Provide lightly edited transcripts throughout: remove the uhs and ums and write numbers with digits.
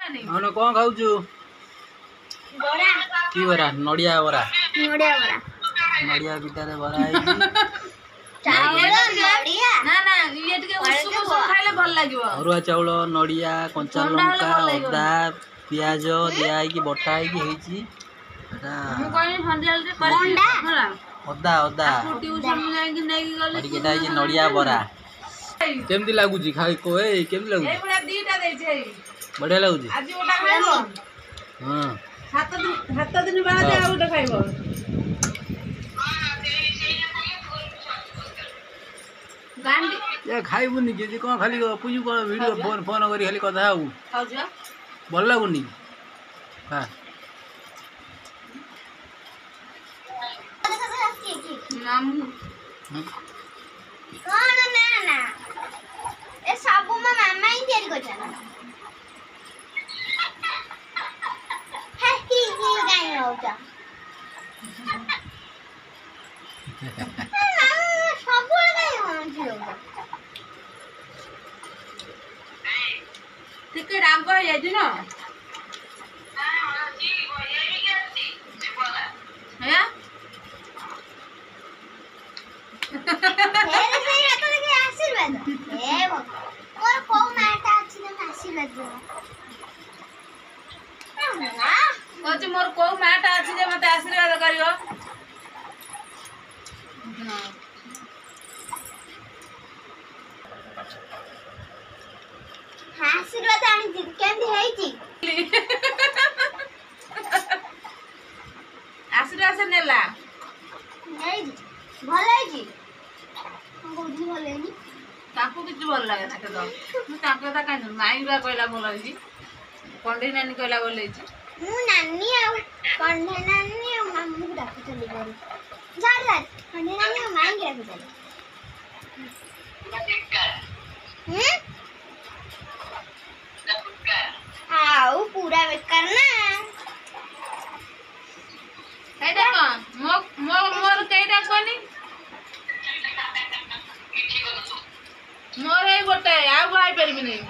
अन कौन खाऊचु बरा की बरा नड़िया बरा नड़िया बरा नड़िया पिटारे बरा आई चावल नड़िया ना ना ये टिके उसु उसु खाइले भल लागिवो अरुआ चाउल नड़िया कंचा लंका अदा पियाज दिया की बटा की हेची एटा मु कोइ हंडियाल रे करछि होला अदा अदा ट्यूशन में जाई कि नै गले और केटा जे नड़िया बरा केमती लागुची खाई को ए केमती लागुची ए बड़ा दीटा दै छै बढ़िया लागुची आज ओटा खाइबो हां सात दिन बाद आ ओटा खाइबो गांडी ये खाइबुनी के जे कोन खाली पूजू को वीडियो फोन फोन करी खाली कथा आउ खाउ छ भल लागुनी हां नाम कौन ना ना ए सब म मामा ही तैयारी करछन हे ही गाय होता सब गाय होता ठीक राम को जाई छु न है हेरे से हाथ लगे आशीर्वाद ए मोर को माटा अछि ना आशीर्वाद दे ना कहछि मोर को माटा अछि जे मते आशीर्वाद करियो आशीर्वाद आनी केंदी हेची आशीर्वाद से नेला नहीं भल हेची बहुत भल हेनी ताकू किछ भल लागे ना तो मु ताके ता कान माई बा कहला भल हेची पंडी नानी कहला भल हेची मु नानी आ कंढे नानी आ मम्मी को डाक चली गई जा जा कंढे नानी आ माई के डाक चली आओ पूरा बेकार ना ए देखो मोर केटा कोनी मोर ए गोटे आ भाई परबी नहीं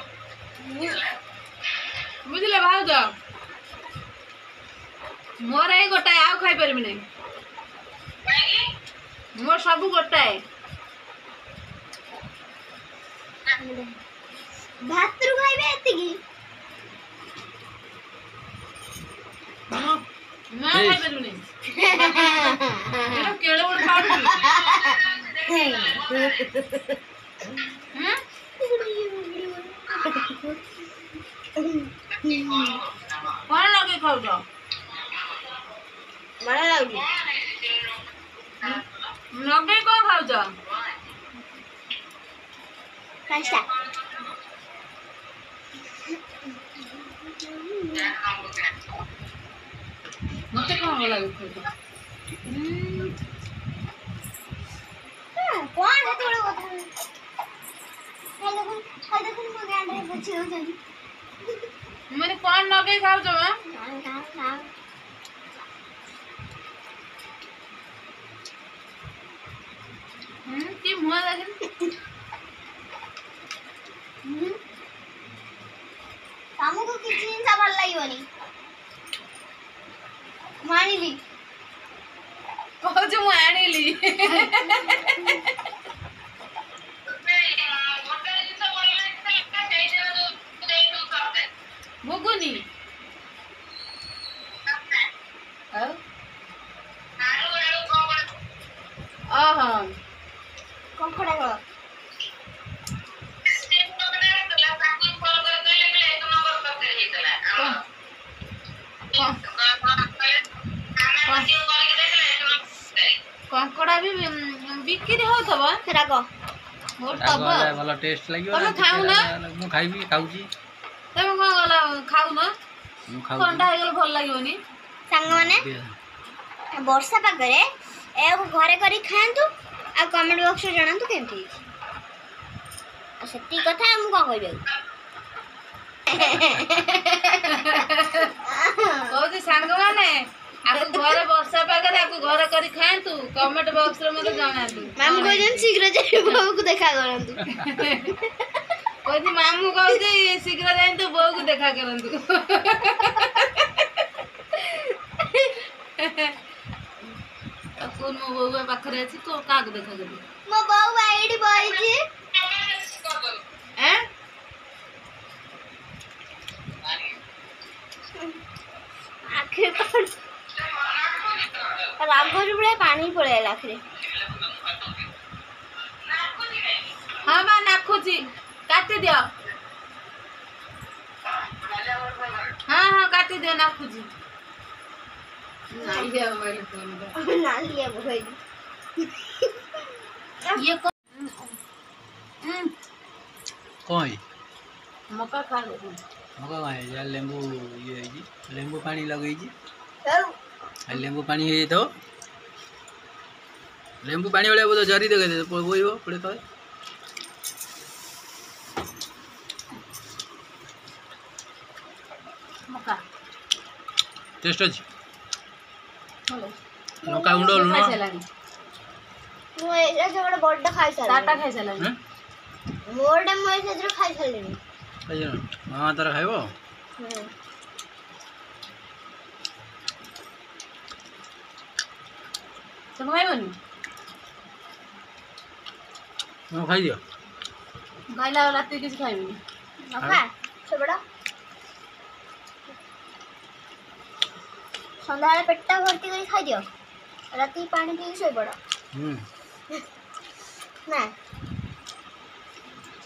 बुझले भाउज मोर ए गोटे आ खाई परबी नहीं मोर सब गोटे भात रु खाइबे एति की मैं खाई परबी नहीं एरो केले उड़ खाऊ कौन लगे खाऊ जो बड़ा लागी लगे को खाऊ जो काष्टा मते कौन लगे खाऊ जो कौन है थोड़ा बहुत हाय देखो मो गांड रे बच्चे हो जानी मैंने कौन लगे खाऊ जो की मुआ देख हमको किसी जिनिस भल लागिवनी मानिली कहू जो मु आनिली मुगुनी ओहो कंकड़ा को कंकड़ा भी बिक्री होतबा सेरा को मोर तब भलो टेस्ट लागियो तमे खाऊ ना मु खाइबी खाउची तमे को गला खाऊ ना मु खाउ ठंडा हे गेल भल लागियोनी संग माने वर्षा पागरे ए घरे करी खांतु आ कमेंट बॉक्स रे जणांतु केमथि आ सेती कथा हम को कहबे कहू सांग माने आपको घर वर्षा पागरे आपको घर करी खांतु कमेंट बॉक्स रे मते जणांतु मामू को जन शीघ्र जाई बाबू को देखा करंतु କହୁଛି ମାମୁଁ କହୁଛି ଶୀଘ୍ର ଯାଇ ତୁ ବୋଉକୁ ଦେଖା କରନ୍ତୁ। ମୋ ବୋଉ ପାଖରେ ଅଛି କାହାକୁ ଦେଖା କରିବି? ମୋ ବୋଉ ଏଇଠି ବଇଛି। ରାଗରୁ ବେଳେ ପାଣି ପଳେଇଲା ଆଖିରେ। ହଁ ମା ନାଖୁଛି କାଟିଦିଅ। ହଁ ହଁ କାଟିଦିଅ ନାଖୁଛି। कौन मका खा मका यार लेंबू ये लेंबू पानी लगे लेंबू पानी तो लेंबू पानी वाले वो तो जरी दे वही हो पड़े तो मका टेस्ट अच्छी मका गुंड लुण ମୁଁ ଏଇଟା ଗୋଟେ ବଡ ଖାଇ ତାଟା ସାରିଲିଣି। ଖାଇ ସାରିଲାଣି। ମୋରଟା ମୁଁ ସେଥିରୁ ଖାଇ ସାରିଲିଣି। मामा तार खाइब ସବୁ ଖାଇବନି? खाई दियो ଖାଇଲା ବେଳେ ରାତିରେ କିଛି ଖାଇବିନି। ନଖା ସେପଟ ସନ୍ଧ୍ୟାବେଳେ ପେଟଟା ଭର୍ତ୍ତି କରି ଖାଇଦିଅ। ରାତି ପାଣି ପିଇକି ଶୋଇପଡ଼। ନା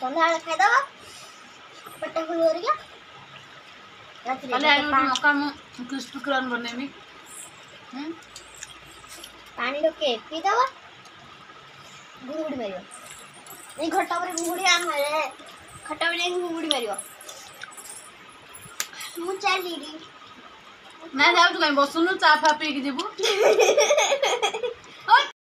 ସନ୍ଧ୍ୟାବେଳେ ଖାଇଦବ ପେଟ ଫୁଲ କରିକି କାଲି ଆଣି ମକା ମୁଁ କ୍ରିସ୍ପି କର୍ନ ବନେଇବି। ପାଣି ଢୋକେ ପିଇଦବ ଘୁଙ୍ଗୁଡ଼ି ମାରିବ। ଏଇ ଘଟା ଉପରେ ଘୁଙ୍ଗୁଡ଼ି ଆଣରେ ଖଟା ଉପରେ ଘୁଙ୍ଗୁଡ଼ି ମାରିବ। ମୁଁ ଚାଲିଲି ନା ଯାଉଛୁ କାଇଁ ବସୁନୁ ଚା ଫା ପିଇକି ଯିବୁ।